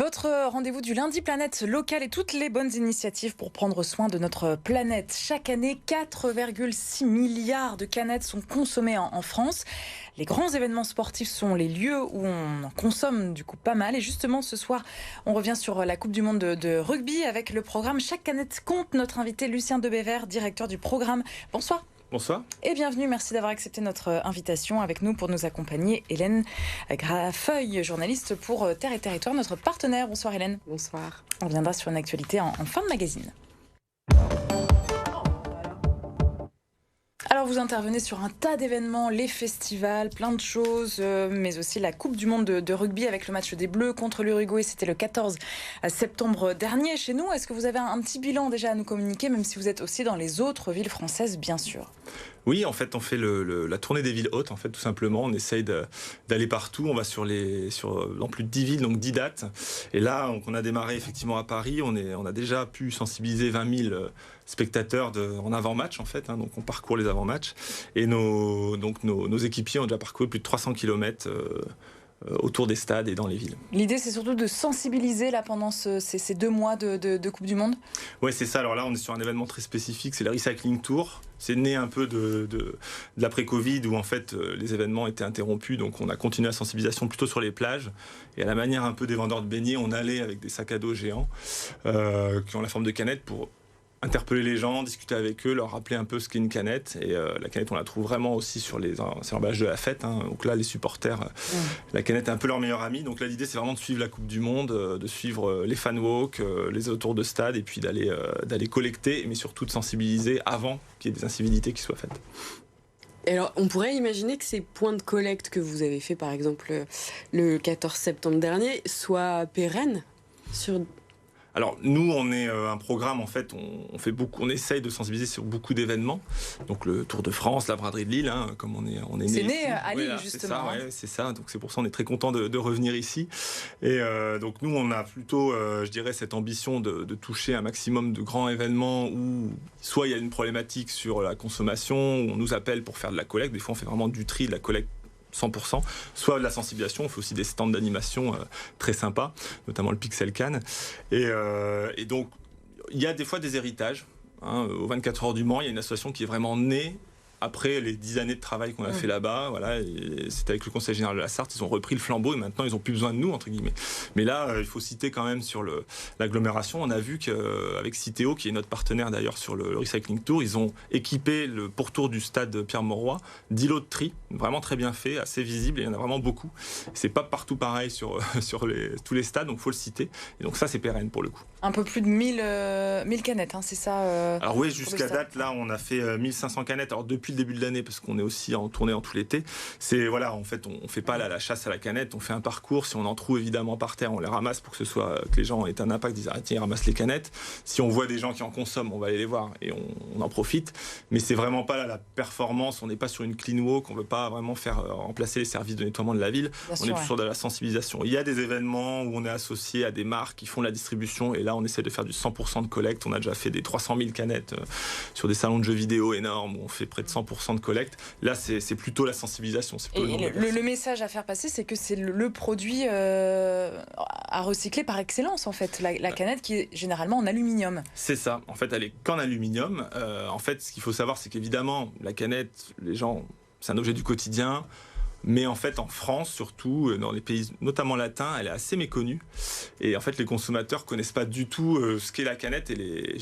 Votre rendez-vous du lundi planète locale et toutes les bonnes initiatives pour prendre soin de notre planète. Chaque année, 4,6 milliards de canettes sont consommées en France. Les grands événements sportifs sont les lieux où on en consomme du coup pas mal. Et justement, ce soir, on revient sur la Coupe du Monde de rugby avec le programme Chaque canette compte. Notre invité Lucien Debévert, directeur du programme. Bonsoir. Bonsoir. Et bienvenue, merci d'avoir accepté notre invitation. Avec nous pour nous accompagner, Hélène Grafeuil, journaliste pour Terre et Territoire, notre partenaire. Bonsoir Hélène. Bonsoir. On reviendra sur une actualité en fin de magazine. Alors vous intervenez sur un tas d'événements, les festivals, plein de choses, mais aussi la Coupe du Monde de rugby avec le match des Bleus contre l'Uruguay. C'était le 14 septembre dernier chez nous. Est-ce que vous avez un petit bilan déjà à nous communiquer, même si vous êtes aussi dans les autres villes françaises, bien sûr? Oui, en fait, on fait la tournée des villes hautes, en fait, tout simplement. On essaye d'aller partout. On va dans plus de 10 villes, donc 10 dates. Et là, on a démarré effectivement à Paris. On a déjà pu sensibiliser 20 000 spectateurs en avant-match, en fait. Donc, on parcourt les avant-matchs. Et nos équipiers ont déjà parcouru plus de 300 km autour des stades et dans les villes. L'idée, c'est surtout de sensibiliser là, pendant ces 2 mois de Coupe du Monde. Oui, c'est ça. Alors là, on est sur un événement très spécifique, c'est le Recycling Tour. C'est né un peu de l'après-Covid où en fait les événements étaient interrompus, donc on a continué la sensibilisation plutôt sur les plages. Et à la manière un peu des vendeurs de beignets, on allait avec des sacs à dos géants qui ont la forme de canettes pour interpeller les gens, discuter avec eux, leur rappeler un peu ce qu'est une canette. Et la canette, on la trouve vraiment aussi sur les emballages de la fête. Donc là, les supporters, la canette est un peu leur meilleur ami. Donc là, l'idée, c'est vraiment de suivre la Coupe du Monde, de suivre les fan walks, les autours de stade, et puis d'aller collecter, mais surtout de sensibiliser avant qu'il y ait des incivilités qui soient faites. Alors, on pourrait imaginer que ces points de collecte que vous avez fait, par exemple, le 14 septembre dernier, soient pérennes sur... Alors nous, on est un programme, en fait, on essaye de sensibiliser sur beaucoup d'événements. Donc le Tour de France, la braderie de Lille, comme on est C'est né né ici. à Lille, Voilà, justement. c'est ça. Donc c'est pour ça on est très content de revenir ici. Et donc nous, on a plutôt, je dirais, cette ambition de toucher un maximum de grands événements où soit il y a une problématique sur la consommation, où on nous appelle pour faire de la collecte. Des fois, on fait vraiment du tri, de la collecte 100%, soit de la sensibilisation. On fait aussi des stands d'animation très sympas, notamment le Pixel Can. Et donc, il y a des fois des héritages. Au 24 heures du Mans, il y a une association qui est vraiment née après les 10 années de travail qu'on a fait là-bas. Voilà, c'était avec le Conseil général de la Sarthe, ils ont repris le flambeau et maintenant ils n'ont plus besoin de nous, entre guillemets. Mais là, il faut citer quand même sur l'agglomération, on a vu qu'avec Citeo, qui est notre partenaire d'ailleurs sur le Recycling Tour, ils ont équipé le pourtour du stade Pierre-Mauroy d'îlots de tri, vraiment très bien fait, assez visible, et il y en a vraiment beaucoup. C'est pas partout pareil sur tous les stades, donc il faut le citer. Et donc ça, c'est pérenne pour le coup. Un peu plus de 1000 canettes, c'est ça Alors oui, jusqu'à date, là, on a fait 1500 canettes. Alors depuis le début de l'année, parce qu'on est aussi en tournée en tout l'été, en fait, on fait pas la chasse à la canette, on fait un parcours. Si on en trouve évidemment par terre, on les ramasse pour que les gens aient un impact, disent tiens, ils ramassent les canettes. Si on voit des gens qui en consomment, on va aller les voir et on en profite. Mais c'est vraiment pas la performance, on n'est pas sur une clean walk, on veut pas vraiment faire remplacer les services de nettoiement de la ville. On est sur de la sensibilisation. Il y a des événements où on est associé à des marques qui font de la distribution et là on essaie de faire du 100% de collecte. On a déjà fait des 300 000 canettes sur des salons de jeux vidéo énormes où on fait près de 100% de collecte. Là, c'est plutôt la sensibilisation. Le message à faire passer, c'est que c'est le produit à recycler par excellence, en fait. La canette qui est généralement en aluminium. C'est ça. En fait, elle est qu'en aluminium. En fait, ce qu'il faut savoir, c'est qu'évidemment, la canette, c'est un objet du quotidien. Mais en fait, en France, surtout, dans les pays notamment latins, elle est assez méconnue. Et en fait, les consommateurs connaissent pas du tout ce qu'est la canette et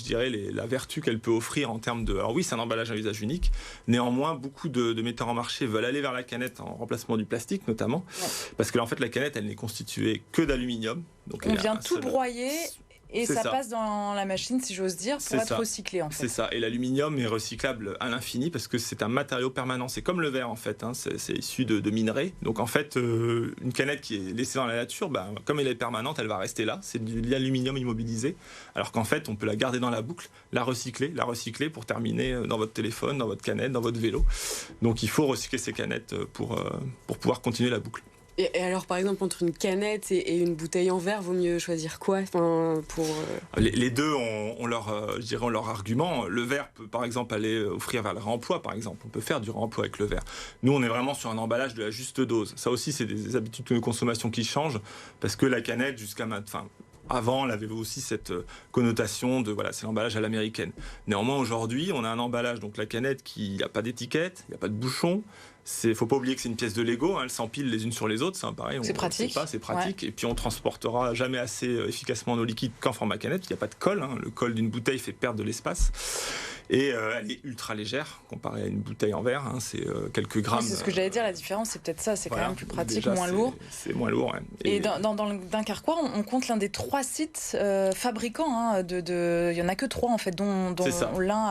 la vertu qu'elle peut offrir en termes de... Alors oui, c'est un emballage à usage unique. Néanmoins, beaucoup de metteurs en marché veulent aller vers la canette en remplacement du plastique, notamment. Ouais. Parce que en fait, la canette, elle n'est constituée que d'aluminium. Donc on vient tout broyer... Et ça passe dans la machine, si j'ose dire, pour être recyclé, en fait. C'est ça. Et l'aluminium est recyclable à l'infini parce que c'est un matériau permanent. C'est comme le verre, en fait. C'est issu de minerais. Donc, en fait, une canette qui est laissée dans la nature, comme elle est permanente, elle va rester là. C'est de l'aluminium immobilisé. Alors qu'en fait, on peut la garder dans la boucle, la recycler pour terminer dans votre téléphone, dans votre canette, dans votre vélo. Donc, il faut recycler ces canettes pour pouvoir continuer la boucle. Et alors, par exemple, entre une canette et une bouteille en verre, vaut mieux choisir quoi, enfin, pour... Les deux ont leur, je dirais, ont leur argument. Le verre peut, par exemple, aller offrir vers le réemploi, par exemple. On peut faire du réemploi avec le verre. Nous, on est vraiment sur un emballage de la juste dose. Ça aussi, c'est des habitudes de consommation qui changent, parce que la canette, jusqu'à maintenant... Avant, elle avait aussi cette connotation de, voilà, c'est l'emballage à l'américaine. Néanmoins, aujourd'hui, on a un emballage, donc la canette, qui n'a pas d'étiquette, il n'y a pas de bouchon. Il ne faut pas oublier que c'est une pièce de Lego, hein, elles s'empilent les unes sur les autres, c'est pareil. C'est pratique. C'est pratique. Ouais. Et puis on transportera jamais assez efficacement nos liquides qu'en format canette. Il n'y a pas de colle. Hein. Le col d'une bouteille fait perdre de l'espace. Et elle est ultra légère comparée à une bouteille en verre. Hein. C'est quelques grammes. Oui, c'est ce que j'allais dire, la différence, c'est peut-être ça. C'est voilà, quand même plus pratique, déjà, moins lourd. C'est moins lourd. Ouais. Et dans le Dunkerquois, on compte l'un des 3 sites fabricants. Hein, il n'y en a que 3 en fait, dont l'un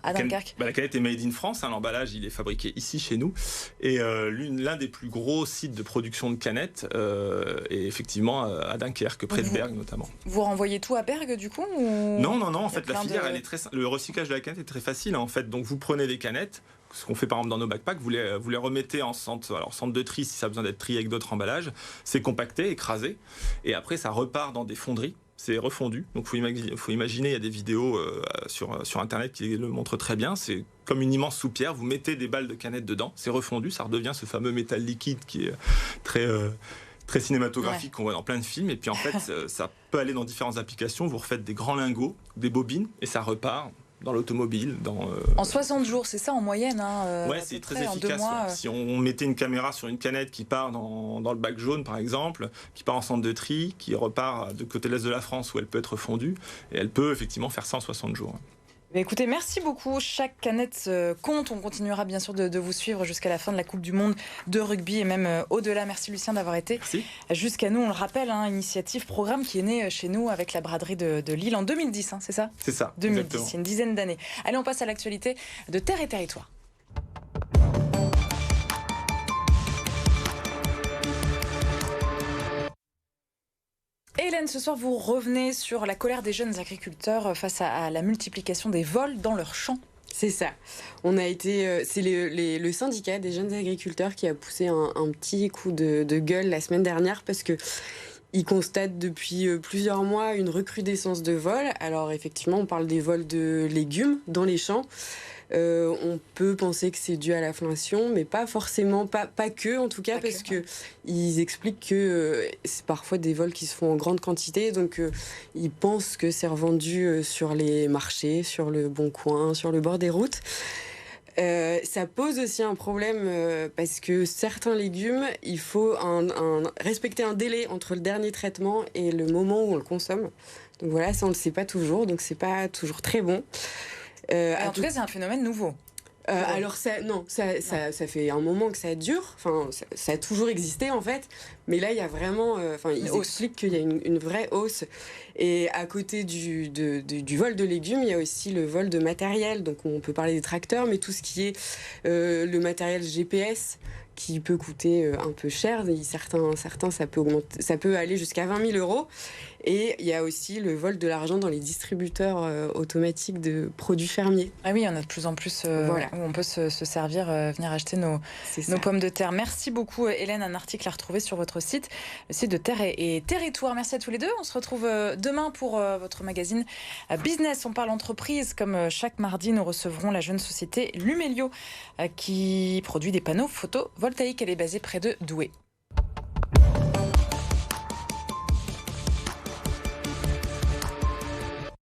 à Dunkerque. La canette est made in France. Hein, l'emballage, il est fabriqué ici chez nous. Et l'un des plus gros sites de production de canettes est effectivement à Dunkerque, près de Bergue notamment. Vous renvoyez tout à Bergue du coup ou... Non. En fait, la filière, elle est le recyclage de la canette est très facile. Hein, en fait, donc vous prenez les canettes, ce qu'on fait par exemple dans nos backpacks, vous les remettez en centre de tri si ça a besoin d'être trié avec d'autres emballages. C'est compacté, écrasé, et après ça repart dans des fonderies. C'est refondu. Donc il faut imaginer, il y a des vidéos sur Internet qui le montrent très bien. C'est comme une immense soupière. Vous mettez des balles de canettes dedans, c'est refondu, ça redevient ce fameux métal liquide qui est très cinématographique qu'on voit dans plein de films. Et puis en fait, ça peut aller dans différentes applications. Vous refaites des grands lingots, des bobines, et ça repart dans l'automobile. En 60 jours, c'est ça en moyenne ouais, c'est très efficace. Ouais. Si on mettait une caméra sur une canette qui part dans le bac jaune, par exemple, qui part en centre de tri, qui repart de côté l'est de la France où elle peut être fondue, et elle peut effectivement faire ça en 60 jours. Écoutez, merci beaucoup. Chaque canette compte. On continuera bien sûr de vous suivre jusqu'à la fin de la Coupe du Monde de rugby et même au-delà. Merci Lucien d'avoir été jusqu'à nous. On le rappelle, initiative, programme qui est né chez nous avec la braderie de Lille en 2010, c'est ça ? C'est ça. 2010, exactement. Il y a une dizaine d'années. Allez, on passe à l'actualité de Terre et Territoire. Hélène, ce soir, vous revenez sur la colère des jeunes agriculteurs face à la multiplication des vols dans leurs champs. C'est ça. On a été, c'est le syndicat des jeunes agriculteurs qui a poussé un petit coup de gueule la semaine dernière parce que ils constatent depuis plusieurs mois une recrudescence de vols. Alors effectivement, on parle des vols de légumes dans les champs. On peut penser que c'est dû à l'inflation, mais pas forcément, pas que en tout cas, parce que ils expliquent que c'est parfois des vols qui se font en grande quantité, donc ils pensent que c'est revendu sur les marchés, sur le Bon Coin, sur le bord des routes. Ça pose aussi un problème parce que certains légumes, il faut respecter un délai entre le dernier traitement et le moment où on le consomme. Donc voilà, ça on le sait pas toujours, donc c'est pas toujours très bon. En tout cas, c'est un phénomène nouveau. Alors ça fait un moment que ça dure. Enfin, ça a toujours existé en fait. Mais là, il y a vraiment. Ils expliquent qu'il y a une vraie hausse. Et à côté du vol de légumes, il y a aussi le vol de matériel. Donc on peut parler des tracteurs, mais tout ce qui est le matériel GPS qui peut coûter un peu cher. Et certains, ça peut aller jusqu'à 20 000 €. Et il y a aussi le vol de l'argent dans les distributeurs automatiques de produits fermiers. Ah oui, il y en a de plus en plus où on peut se servir, venir acheter nos pommes de terre. Merci beaucoup Hélène, un article à retrouver sur votre site, le site de Terre et Territoire. Merci à tous les deux. On se retrouve demain pour votre magazine Business. On parle entreprise. Comme chaque mardi, nous recevrons la jeune société Lumelio qui produit des panneaux photovoltaïques. Elle est basée près de Douai.